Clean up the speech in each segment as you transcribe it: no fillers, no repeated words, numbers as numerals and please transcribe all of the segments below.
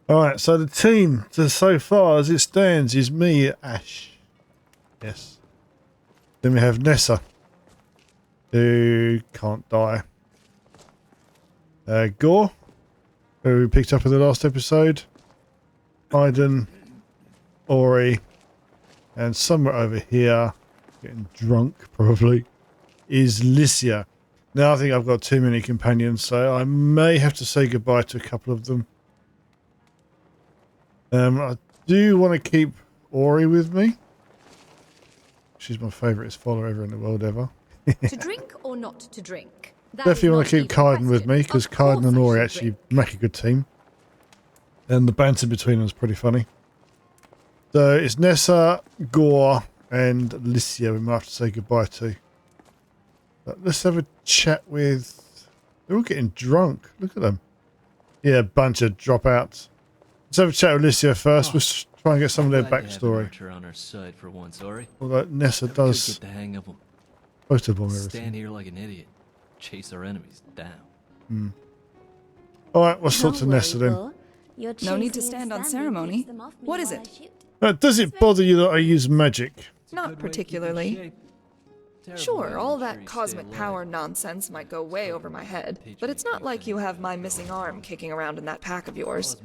Alright, so the team so far as it stands is me, Ash. Yes. Then we have Nessa, who can't die. Gore, who we picked up in the last episode. Kaindan, Ori, and somewhere over here, getting drunk probably, is Lydia. Now I think I've got too many companions, so I may have to say goodbye to a couple of them. I do want to keep Ori with me. She's my favourite follower ever in the world ever. To drink or not to drink? Definitely want to keep Kaindan with me, because Kaindan and Ori actually make a good team. And the banter between them is pretty funny. So it's Nessa, Gore, and Lydia we might have to say goodbye to. But let's have a chat with... They're all getting drunk. Look at them. Yeah, a bunch of dropouts. Let's have a chat with Lydia first. We'll try and get some of their backstory. On our side for once, Ori. Although Nessa does... Get the hang of them. Both of them everything. Stand here like an idiot. Chase our enemies down. Alright, we'll sort to Nessa then. No need to stand on ceremony. What is it? Does it bother you that I use magic? Not particularly. Sure, all that cosmic power nonsense might go way over my head, but it's not like you have my missing arm kicking around in that pack of yours.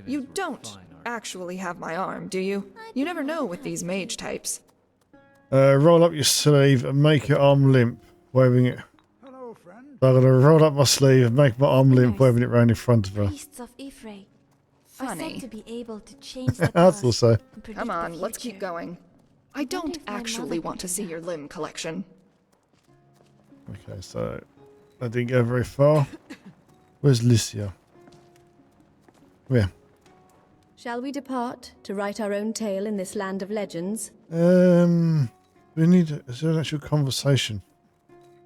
You don't actually have my arm, do you? You never know with these mage types. Roll up your sleeve and make your arm limp, waving it. Hello, friend. So I'm going to roll up my sleeve and make my arm limp, waving it round in front of her. Priests of Ifrei are Funny. said to be able to change the I past thought so. and predict Come the on, let's keep future. going. I don't if my actually mother want to could see do your that. limb collection. Okay, so I didn't go very far. Where's Lydia? Where? Shall we depart to write our own tale in this land of legends? We need is there an actual conversation?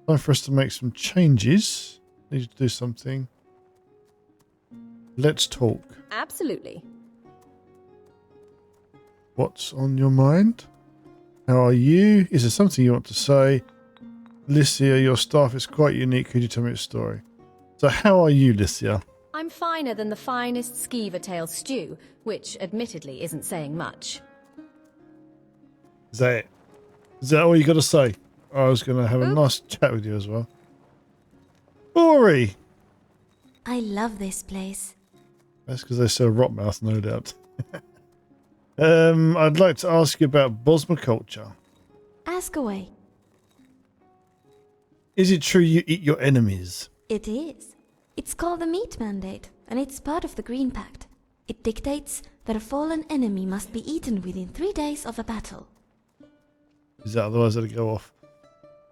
Time for us to make some changes. Need to do something. Let's talk. Absolutely. What's on your mind? How are you? Is there something you want to say? Lydia, your staff is quite unique. Could you tell me a story? So how are you, Lydia? I'm finer than the finest skeever tail stew, which admittedly isn't saying much. Is that it? Is that all you got to say? I was going to have a nice chat with you as well. Ori! I love this place. That's because they sell Rotmouth, no doubt. I'd like to ask you about Bosma culture. Ask away. Is it true you eat your enemies? It is. It's called the Meat Mandate, and it's part of the Green Pact. It dictates that a fallen enemy must be eaten within 3 days of a battle. Is that otherwise it'll go off?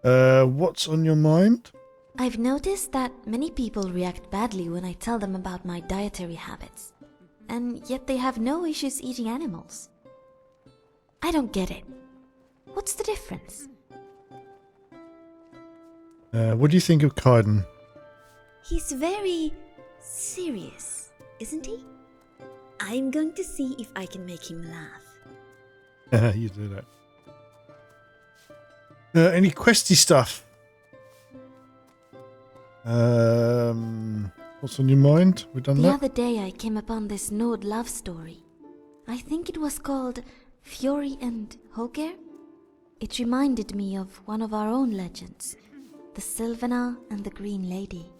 What's on your mind? I've noticed that many people react badly when I tell them about my dietary habits. And yet they have no issues eating animals. I don't get it. What's the difference? What do you think of Kaindan? He's very serious, isn't he? I'm going to see if I can make him laugh. You do that. Any questy stuff? What's on your mind? We done The that? other day I came upon this Nord love story. I think it was called Fury and Holger. It reminded me of one of our own legends, the Sylvanar and the Green Lady.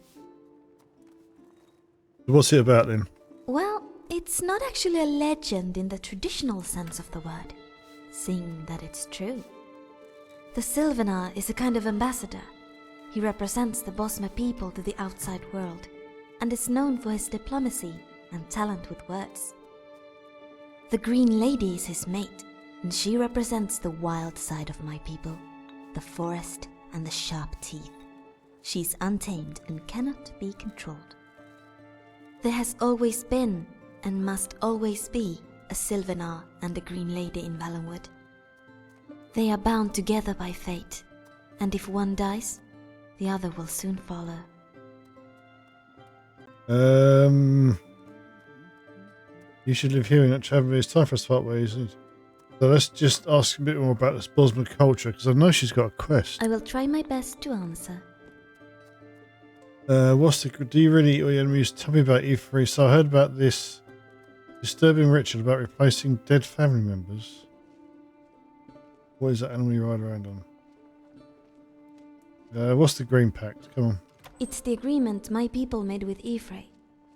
What's it about then? Well, it's not actually a legend in the traditional sense of the word, seeing that it's true. The Sylvanar is a kind of ambassador. He represents the Bosma people to the outside world, and is known for his diplomacy and talent with words. The Green Lady is his mate, and she represents the wild side of my people, the forest and the sharp teeth. She's untamed and cannot be controlled. There has always been, and must always be, a Sylvanar and a Green Lady in Valenwood. They are bound together by fate, and if one dies, the other will soon follow. You should live here and not travel. It's time for us to part ways. So let's just ask a bit more about this Bosma culture, because I know she's got a quest. I will try my best to answer. Do you really eat all your enemies? Tell me about E3. So I heard about this Disturbing Richard about replacing dead family members. What is that animal you ride around on? What's the green pact? Come on. It's the agreement my people made with Ephraim.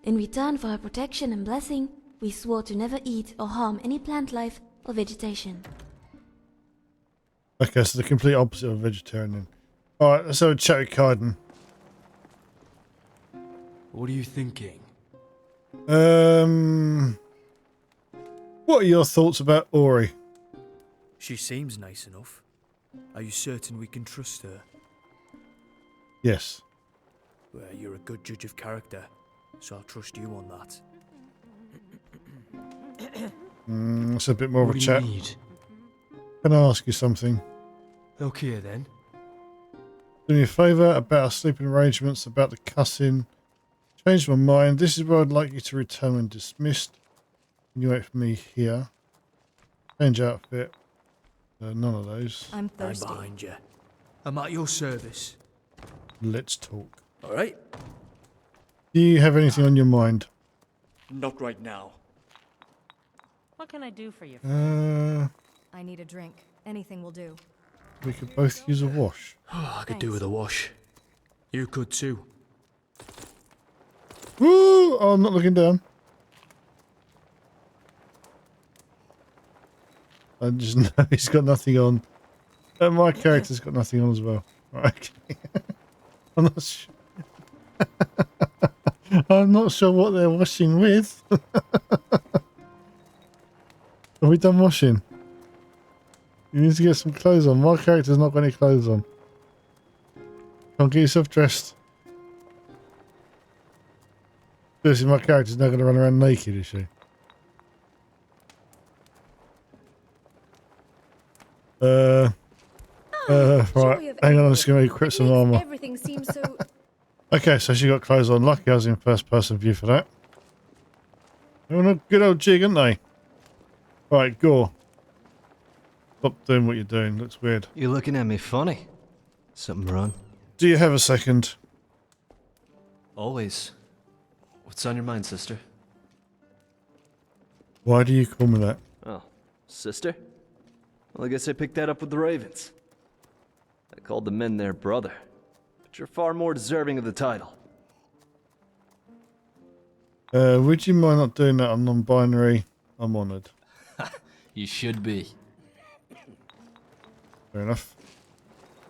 In return for her protection and blessing, we swore to never eat or harm any plant life or vegetation. Okay, so the complete opposite of a vegetarian then. Alright, let's have a chat with Kaindan. What are you thinking? What are your thoughts about Ori? She seems nice enough. Are you certain we can trust her? Yes. Well, you're a good judge of character, so I'll trust you on that. That's a bit more of a What do chat. you need? Can I ask you something? Okay then. Do me a favour about our sleeping arrangements, about the cussing. Changed my mind. This is where I'd like you to return when dismissed. You wait for me here. Change outfit. None of those. I'm thirsty. I'm behind you. I'm at your service. Let's talk. All right? Do you have anything on your mind? Not right now. What can I do for you? I need a drink. Anything will do. We could both use a wash. I could do with a wash. You could too. Woo! Oh, I'm not looking down. I just know he's got nothing on. My character's got nothing on as well. Right, okay. I'm not sure. I'm not sure what they're washing with. Have we done washing? You need to get some clothes on. My character's not got any clothes on. Come on, get yourself dressed. Seriously, my character's not going to run around naked, is she? Right, hang on, I'm just going to equip some armour. Everything seems so... Okay, so she got clothes on. Lucky I was in first person view for that. They're on a good old jig, aren't they? Right, go. Stop doing what you're doing. Looks weird. You're looking at me funny. Something wrong? Do you have a second? Always. What's on your mind, sister? Why do you call me that? Oh, sister? Well, I guess I picked that up with the Ravens. I called the men their brother. But you're far more deserving of the title. Would you mind not doing that on non-binary? I'm honoured. You should be. Fair enough.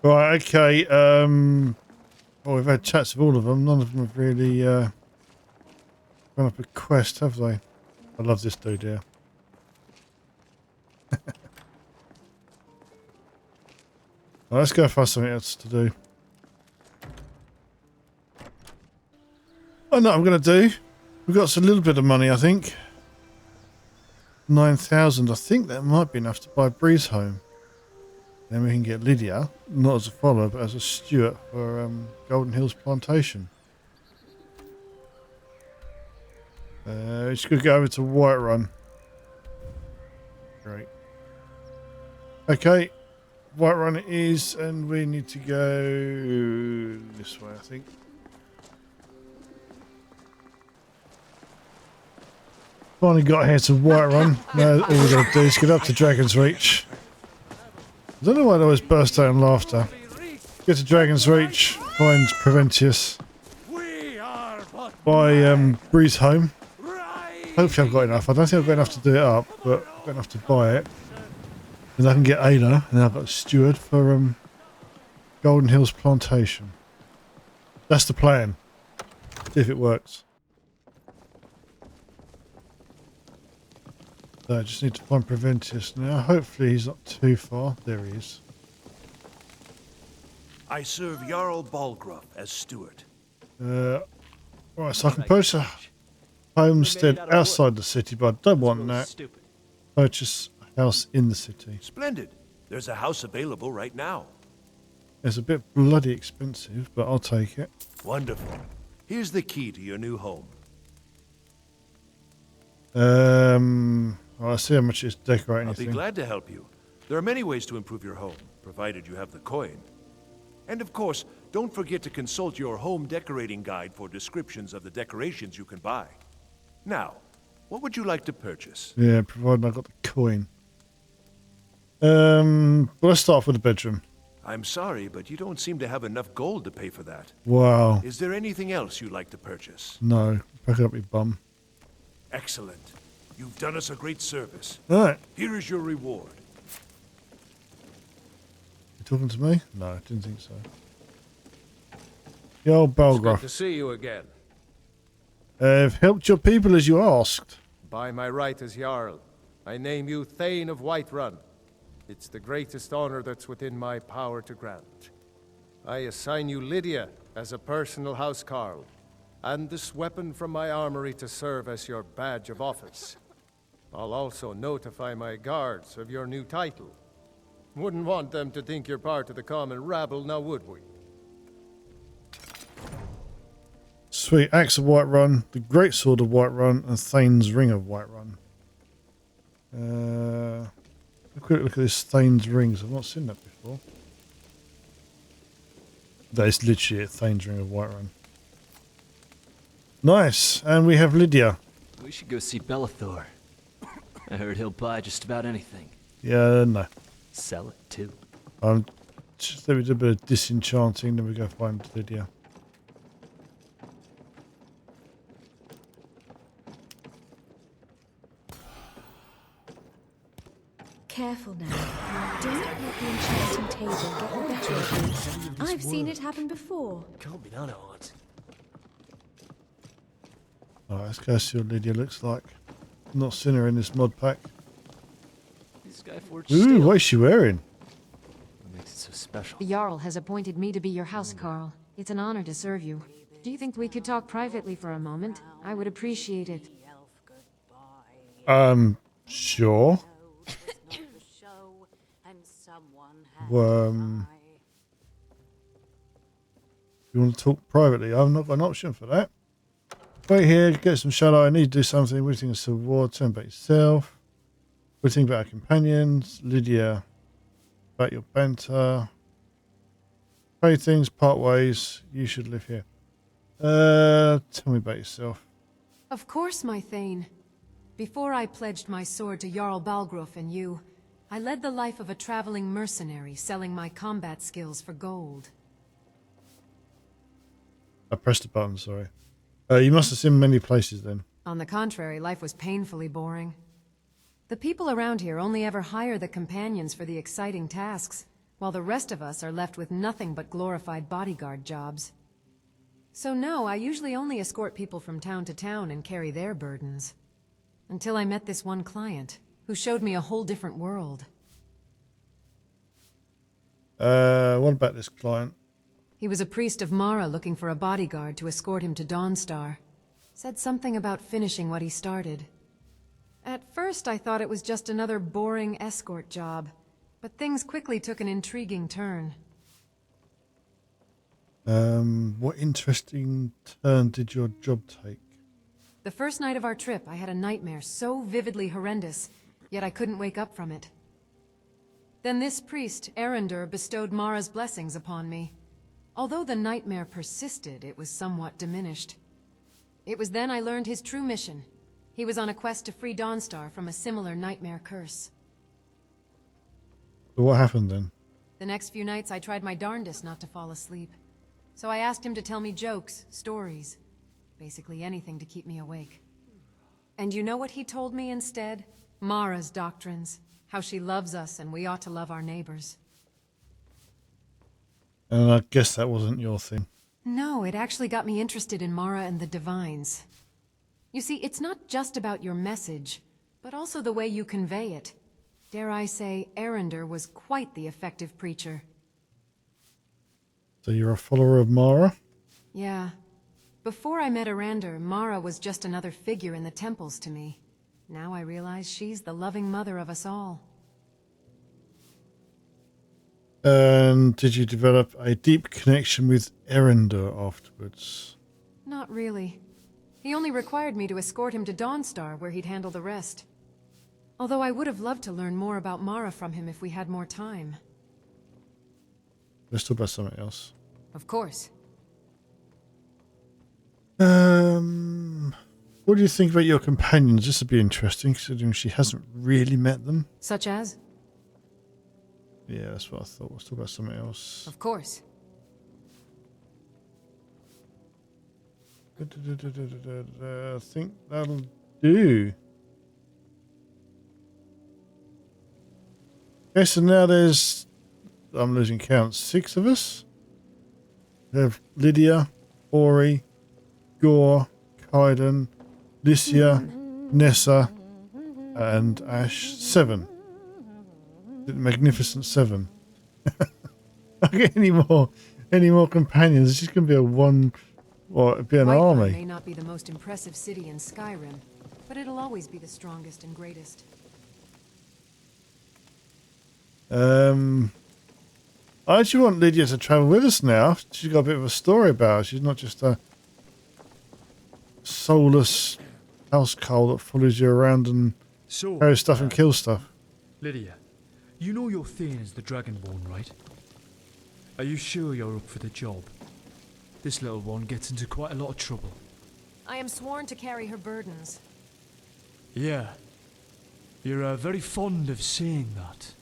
Right, okay. Well, we've had chats with all of them. None of them have really gone up a quest, have they? I love this dude here. Well, let's go find something else to do. I know what I'm going to do. We've got a little bit of money, I think. 9,000. I think that might be enough to buy Breeze home. Then we can get Lydia, not as a follower, but as a steward for Golden Hills Plantation. Just going to go over to Whiterun. Great. Okay. Whiterun it is, and we need to go this way, I think. Finally got here to Whiterun. Now all we've got to do is get up to Dragon's Reach. I don't know why they always burst out in laughter. Get to Dragon's Reach, find Preventius, buy Breeze home. Hopefully I've got enough. I don't think I've got enough to do it up, but I've got enough to buy it. And I can get Ada, and then I've got a steward for Golden Hills Plantation. That's the plan. See if it works. So I just need to find Preventius now. Hopefully he's not too far. There he is. I serve Jarl Balgruff as steward. Right, so I can purchase a homestead outside the city, but I don't want that. Purchase a house in the city. Splendid. There's a house available right now. It's a bit bloody expensive, but I'll take it. Wonderful. Here's the key to your new home. Well, I see how much it's decorating. I'll be glad to help you. There are many ways to improve your home, provided you have the coin. And of course, don't forget to consult your home decorating guide for descriptions of the decorations you can buy. Now, What would you like to purchase? Yeah, provided I got the coin. Well, let's start off with the bedroom. I'm sorry, but you don't seem to have enough gold to pay for that. Wow. Is there anything else you'd like to purchase? No. Back it up, you bum. Excellent. You've done us a great service. Alright. Here is your reward. You talking to me? No, I didn't think so. The old It's good Balgroth. to see you again. I've helped your people as you asked. By my right as Jarl, I name you Thane of Whiterun. It's the greatest honor that's within my power to grant. I assign you Lydia as a personal housecarl, and this weapon from my armory to serve as your badge of office. I'll also notify my guards of your new title. Wouldn't want them to think you're part of the common rabble, now would we? Sweet. Axe of Whiterun, the Great Sword of Whiterun, and Thane's Ring of Whiterun. A quick look at this Thane's Rings. I've not seen that before. That is literally it, Thane's Ring of Whiterun. Nice. And we have Lydia. We should go see Bellathor. I heard he'll buy just about anything. Yeah, no. Sell it, too. Just let me do a bit of disenchanting, then we go find Lydia. Careful now. Don't let the enchanting table get the better of you. I've seen it happen before. Alright, let's go see what Lydia looks like. Not seen her in this mod pack. Ooh, what is she wearing? What makes it so special? The Jarl has appointed me to be your housecarl. It's an honor to serve you. Do you think we could talk privately for a moment? I would appreciate it. Sure. You want to talk privately? I've not got an option for that. Wait here, get some shadow. I need to do something. What do you think of Civil War? Turn back yourself. What do you think about our companions? Lydia, about your banter. Trade things, part ways. You should live here. Tell me about yourself. Of course, my Thane. Before I pledged my sword to Jarl Balgruuf and you, I led the life of a traveling mercenary, selling my combat skills for gold. I pressed a button, sorry. You must have seen many places then. On the contrary, life was painfully boring. The people around here only ever hire the companions for the exciting tasks, while the rest of us are left with nothing but glorified bodyguard jobs. So no, I usually only escort people from town to town and carry their burdens. Until I met this one client, who showed me a whole different world. What about this client? He was a priest of Mara looking for a bodyguard to escort him to Dawnstar. Said something about finishing what he started. At first I thought it was just another boring escort job, but things quickly took an intriguing turn. What interesting turn did your job take? The first night of our trip, I had a nightmare so vividly horrendous, yet I couldn't wake up from it. Then this priest, Erendur, bestowed Mara's blessings upon me. Although the nightmare persisted, it was somewhat diminished. It was then I learned his true mission. He was on a quest to free Dawnstar from a similar nightmare curse. So what happened then? The next few nights I tried my darndest not to fall asleep. So I asked him to tell me jokes, stories, basically anything to keep me awake. And you know what he told me instead? Mara's doctrines. How she loves us and we ought to love our neighbors. And I guess that wasn't your thing. No, it actually got me interested in Mara and the Divines. You see, it's not just about your message, but also the way you convey it. Dare I say, Erendur was quite the effective preacher. So you're a follower of Mara? Yeah. Before I met Erendur, Mara was just another figure in the temples to me. Now I realize she's the loving mother of us all. And did you develop a deep connection with Erendur afterwards? Not really. He only required me to escort him to Dawnstar, where he'd handle the rest. Although I would have loved to learn more about Mara from him if we had more time. Let's talk about something else. Of course. What What do you think about your companions? This would be interesting, considering she hasn't really met them. Such as? Yeah, that's what I thought. Let's talk about something else. Of course. I think that'll do. Okay, so now there's... I'm losing count. 6 of us. We have Lydia, Ori, Gore, Kaindan, Lydia, Nessa, and Ash. 7. The magnificent 7. Not get any more companions. It's just going to be a one... Well, it'd be an Whiterun army. may not be the most impressive city in Skyrim, but it'll always be the strongest and greatest. I actually want Lydia to travel with us now. She's got a bit of a story about her. She's not just a soulless housecarl that follows you around and carries stuff and kills stuff. Lydia, you know your Thane is the Dragonborn, right? Are you sure you're up for the job? This little one gets into quite a lot of trouble. I am sworn to carry her burdens. Yeah. You're very fond of saying that.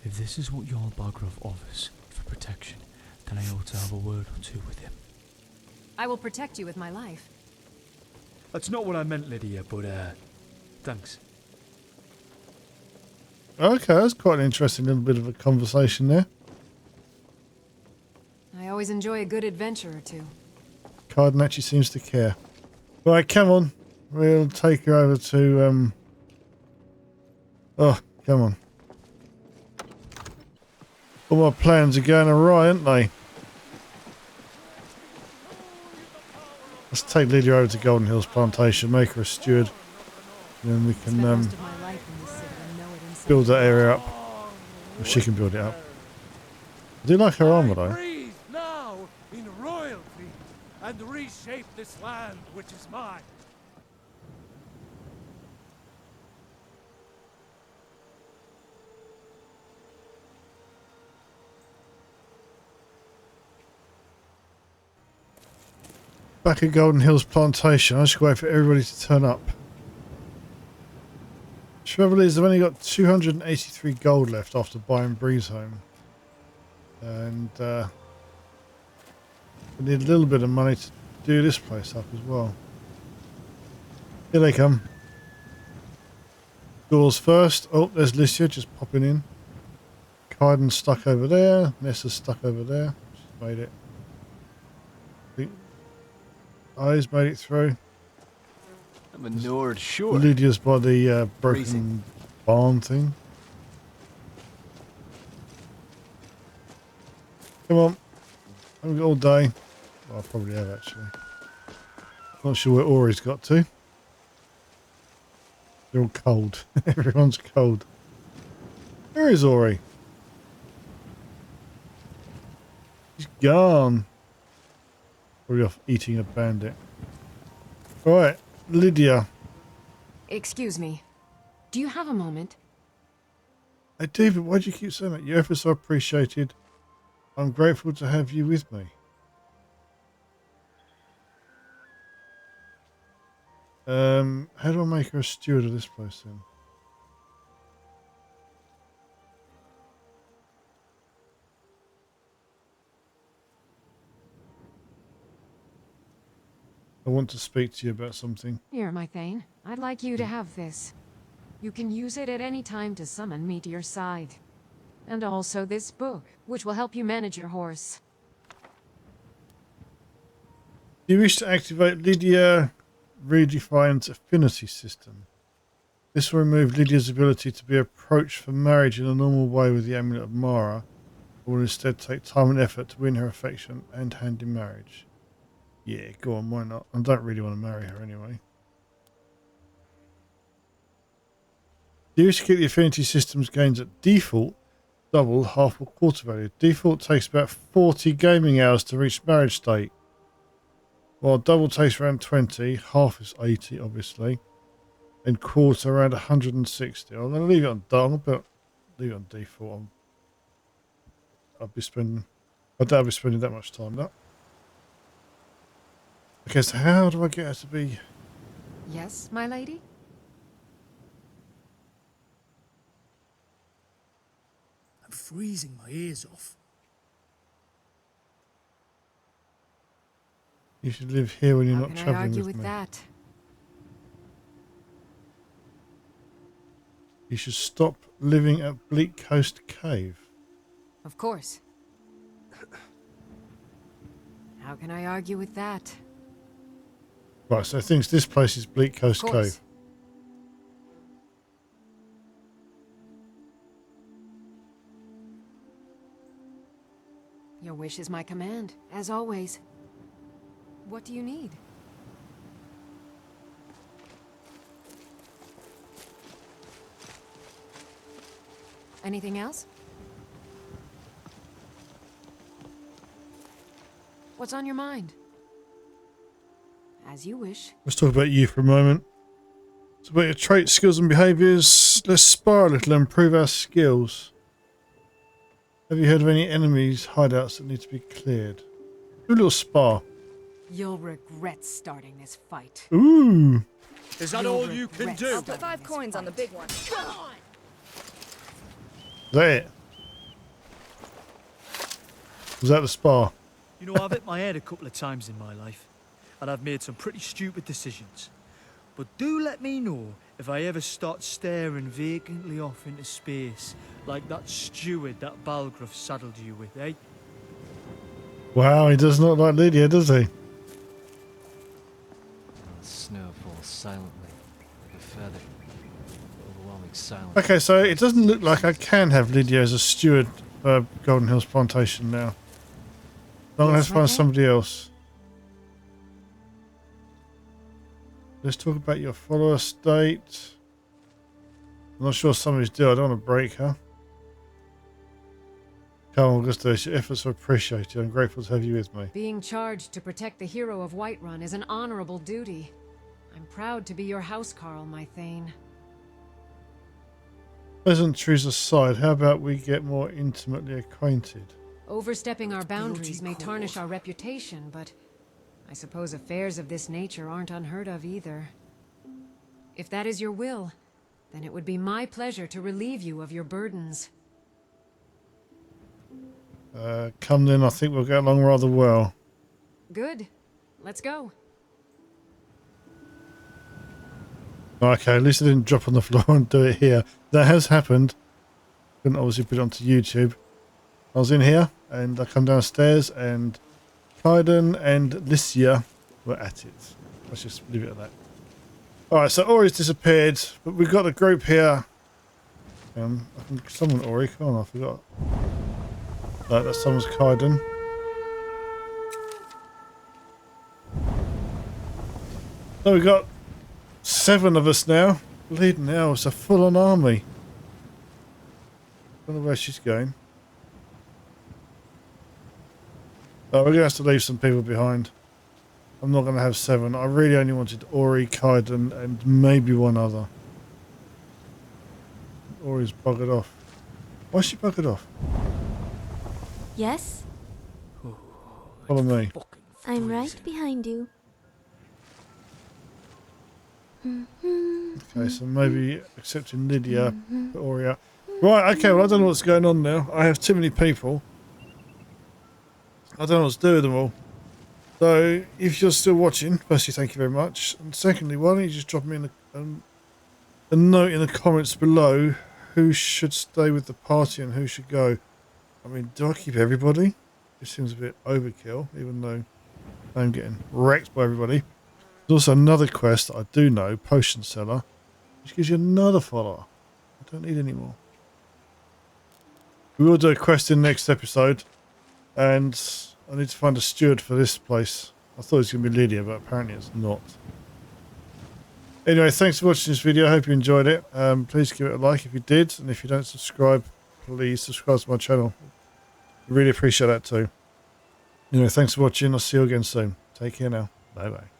If this is what Jarl Bagrov offers for protection, then I ought to have a word or two with him. I will protect you with my life. That's not what I meant, Lydia, but thanks. Okay, that's quite an interesting little bit of a conversation there. I always enjoy a good adventure or two. Kaindan actually seems to care. Right, come on. We'll take her over to... Oh, come on. All my plans are going awry, aren't they? Let's take Lydia over to Golden Hills Plantation, make her a steward. And then we can build that area up. Well, she can build it up. I do like her armor though. Breathe now in royalty and reshape this land which is mine. Back at Golden Hills Plantation, I just wait for everybody to turn up. Trouble is, I've only got 283 gold left after buying Breeze home. And I need a little bit of money to do this place up as well. Here they come. Doors first. Oh, there's Lydia just popping in. Kaindan's stuck over there. Nessa's stuck over there. She's made it. Eyes made it through. I'm ignored, sure. Lydia's by the broken barn thing. Come on. I've got all day. Well, I probably have actually. Not sure where Ori's got to. They're all cold. Everyone's cold. Where is Ori? He's gone. Probably off eating a bandit. Alright, Lydia. Excuse me. Do you have a moment? Hey David, why do you keep saying that? Your efforts are appreciated. I'm grateful to have you with me. How do I make her a steward of this place then? I want to speak to you about something. Here, my Thane. I'd like you to have this. You can use it at any time to summon me to your side. And also this book, which will help you manage your horse. Do you wish to activate Lydia Redefine's affinity system? This will remove Lydia's ability to be approached for marriage in a normal way with the Amulet of Mara, or will instead take time and effort to win her affection and hand in marriage. Yeah, go on, why not? I don't really want to marry her anyway. Do you wish to keep the affinity system's gains at default, double, half or quarter value? Default takes about 40 gaming hours to reach marriage state, while double takes around 20, half is 80 obviously, and quarter around 160. I'm going to leave it on double, but leave it on default. I doubt I'll be spending that much time now. Okay, so how do I get her to be Yes, my lady? I'm freezing my ears off. You should live here when you're How not can I travelling argue with with me. that? You should stop living at Bleak Coast Cave. Of course. How can I argue with that? Right, so thinks this place is Bleak Coast Of course. Cave. Your wish is my command, as always. What do you need? Anything else? What's on your mind? As you wish. Let's talk about you for a moment. It's about your traits, skills and behaviours. Let's spar a little and improve our skills. Have you heard of any enemies, hideouts that need to be cleared? Do a little spar. You'll regret starting this fight. Ooh. Is that all you can do? I'll put 5 coins on the big one. Come on! Is that it? Was that the spar? You know, I've hit my head a couple of times in my life, and I've made some pretty stupid decisions. But do let me know if I ever start staring vacantly off into space, like that steward that Balgruuf saddled you with, eh? Wow, he does not like Lydia, does he? Snow falls silently, like a feather. Overwhelming silence. Okay, so it doesn't look like I can have Lydia as a steward for Golden Hills Plantation now. I'm going to have to find somebody else. Let's talk about your follower state. I'm not sure somebody's due. I don't want to break her. Come on, Augustus. Your efforts are appreciated. I'm grateful to have you with me. Being charged to protect the hero of Whiterun is an honorable duty. I'm proud to be your housecarl, my Thane. Pleasantries aside, how about we get more intimately acquainted? Overstepping our boundaries may tarnish our reputation, but I suppose affairs of this nature aren't unheard of either. If that is your will, then it would be my pleasure to relieve you of your burdens. Come then, I think we'll get along rather well. Good. Let's go. Okay, at least I didn't drop on the floor and do it here. That has happened. Couldn't obviously put it onto YouTube. I was in here and I come downstairs and Kaindan and Lydia were at it. Let's just leave it at that. Alright, so Ori's disappeared, but we've got a group here. I can summon Ori, come on, I forgot. No, that summons Kaindan. So we've got 7 of us now. Bleeding hell, it's a full-on army. Don't know where she's going. Oh, we're going to have to leave some people behind. I'm not going to have 7. I really only wanted Ori, Kaindan, and maybe one other. Ori's buggered off. Why's she buggered off? Yes? Follow me. I'm right behind you. Okay, so maybe accepting Lydia, put Ori out. Right, okay, well I don't know what's going on now. I have too many people. I don't know what to do with them all. So, if you're still watching, firstly, thank you very much. And secondly, why don't you just drop me in a note in the comments below who should stay with the party and who should go. I mean, do I keep everybody? It seems a bit overkill, even though I'm getting wrecked by everybody. There's also another quest that I do know, Potion Seller, which gives you another follower. I don't need any more. We will do a quest in the next episode. And I need to find a steward for this place. I thought it was going to be Lydia, but apparently it's not. Anyway, thanks for watching this video. I hope you enjoyed it. Please give it a like if you did. And if you don't subscribe, please subscribe to my channel. I really appreciate that too. Anyway, thanks for watching. I'll see you again soon. Take care now. Bye-bye.